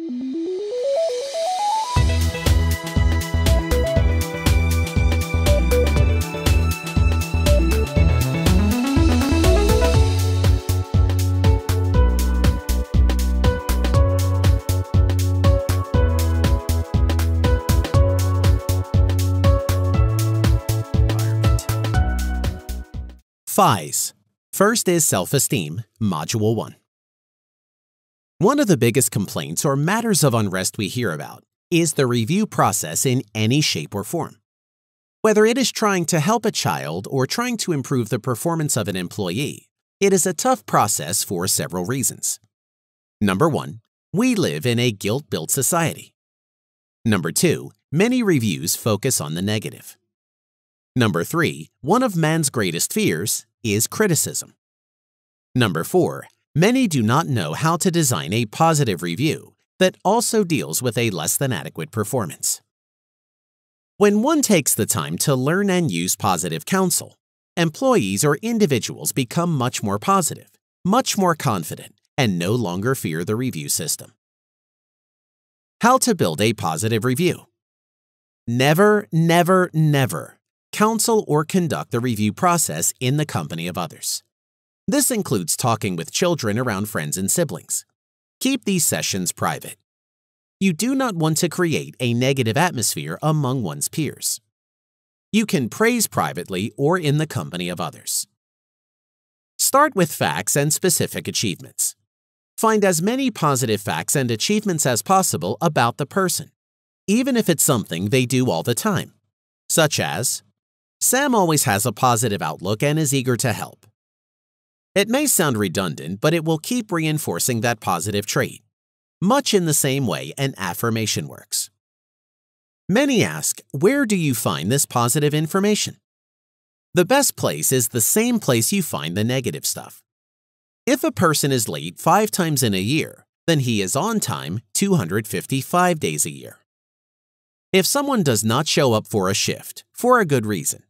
FIS. First is Self-Esteem, Module 1. One of the biggest complaints or matters of unrest we hear about is the review process in any shape or form. Whether it is trying to help a child or trying to improve the performance of an employee, it is a tough process for several reasons. Number 1, we live in a guilt-built society. Number 2, many reviews focus on the negative. Number 3, one of man's greatest fears is criticism. Number 4, many do not know how to design a positive review that also deals with a less than adequate performance. When one takes the time to learn and use positive counsel, employees or individuals become much more positive, much more confident, and no longer fear the review system. How to build a positive review? Never, never, never counsel or conduct the review process in the company of others. This includes talking with children around friends and siblings. Keep these sessions private. You do not want to create a negative atmosphere among one's peers. You can praise privately or in the company of others. Start with facts and specific achievements. Find as many positive facts and achievements as possible about the person, even if it's something they do all the time, such as, Sam always has a positive outlook and is eager to help. It may sound redundant, but it will keep reinforcing that positive trait, much in the same way an affirmation works. Many ask, where do you find this positive information? The best place is the same place you find the negative stuff. If a person is late 5 times in a year, then he is on time 255 days a year. If someone does not show up for a shift for a good reason,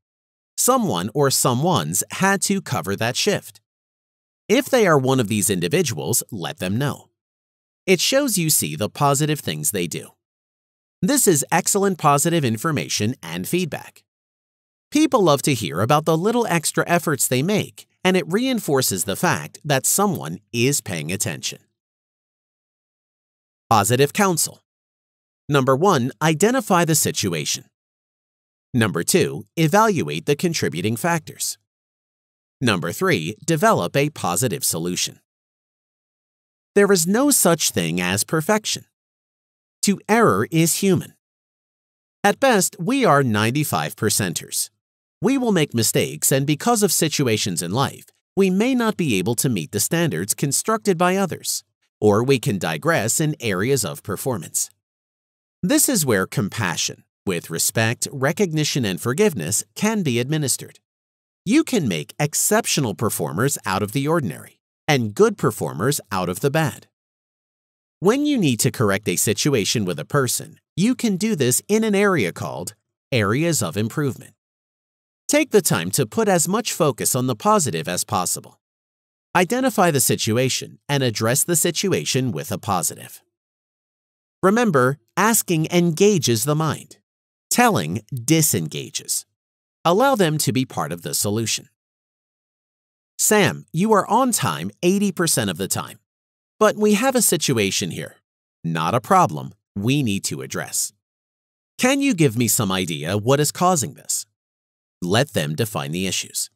someone or someones had to cover that shift. If they are one of these individuals, let them know. It shows you see the positive things they do. This is excellent positive information and feedback. People love to hear about the little extra efforts they make, and it reinforces the fact that someone is paying attention. Positive counsel. Number 1, identify the situation. Number 2, evaluate the contributing factors. Number 3, develop a positive solution. There is no such thing as perfection. To error is human. At best, we are 95%ers. We will make mistakes, and because of situations in life, we may not be able to meet the standards constructed by others, or we can digress in areas of performance. This is where compassion, with respect, recognition, and forgiveness, can be administered. You can make exceptional performers out of the ordinary, and good performers out of the bad. When you need to correct a situation with a person, you can do this in an area called Areas of Improvement. Take the time to put as much focus on the positive as possible. Identify the situation and address the situation with a positive. Remember, asking engages the mind. Telling disengages. Allow them to be part of the solution. Sam, you are on time 80% of the time. But we have a situation here. Not a problem we need to address. Can you give me some idea what is causing this? Let them define the issues.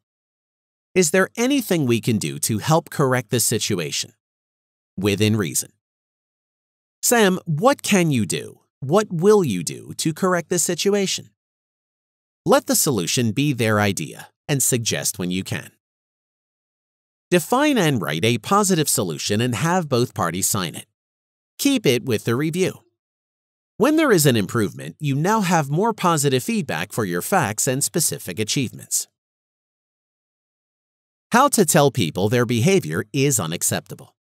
Is there anything we can do to help correct this situation? Within reason. Sam, what can you do? What will you do to correct this situation? Let the solution be their idea and suggest when you can. Define and write a positive solution and have both parties sign it. Keep it with the review. When there is an improvement, you now have more positive feedback for your facts and specific achievements. How to tell people their behavior is unacceptable.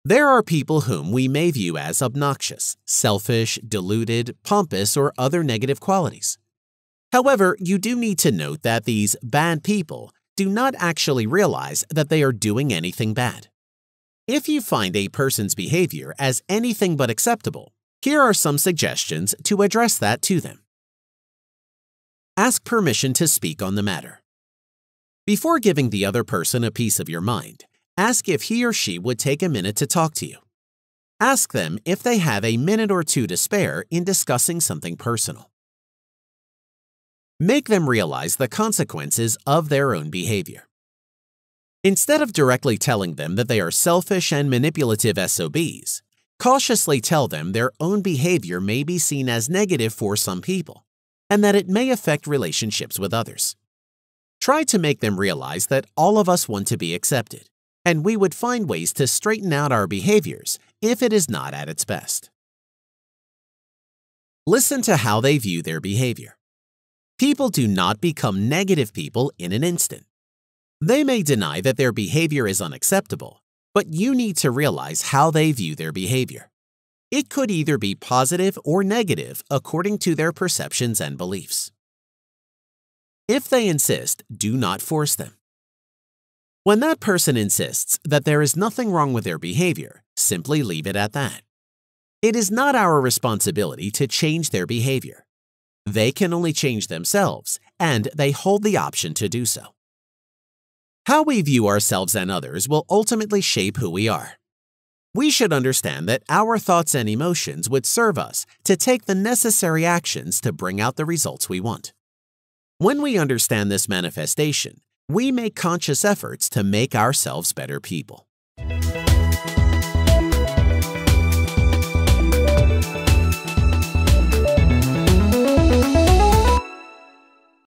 There are people whom we may view as obnoxious, selfish, deluded, pompous, or other negative qualities. However, you do need to note that these bad people do not actually realize that they are doing anything bad. If you find a person's behavior as anything but acceptable, here are some suggestions to address that to them. Ask permission to speak on the matter. Before giving the other person a piece of your mind, ask if he or she would take a minute to talk to you. Ask them if they have a minute or two to spare in discussing something personal. Make them realize the consequences of their own behavior. Instead of directly telling them that they are selfish and manipulative SOBs, cautiously tell them their own behavior may be seen as negative for some people, and that it may affect relationships with others. Try to make them realize that all of us want to be accepted, and we would find ways to straighten out our behaviors if it is not at its best. Listen to how they view their behavior. People do not become negative people in an instant. They may deny that their behavior is unacceptable, but you need to realize how they view their behavior. It could either be positive or negative according to their perceptions and beliefs. If they insist, do not force them. When that person insists that there is nothing wrong with their behavior, simply leave it at that. It is not our responsibility to change their behavior. They can only change themselves, and they hold the option to do so. How we view ourselves and others will ultimately shape who we are. We should understand that our thoughts and emotions would serve us to take the necessary actions to bring out the results we want. When we understand this manifestation, we make conscious efforts to make ourselves better people.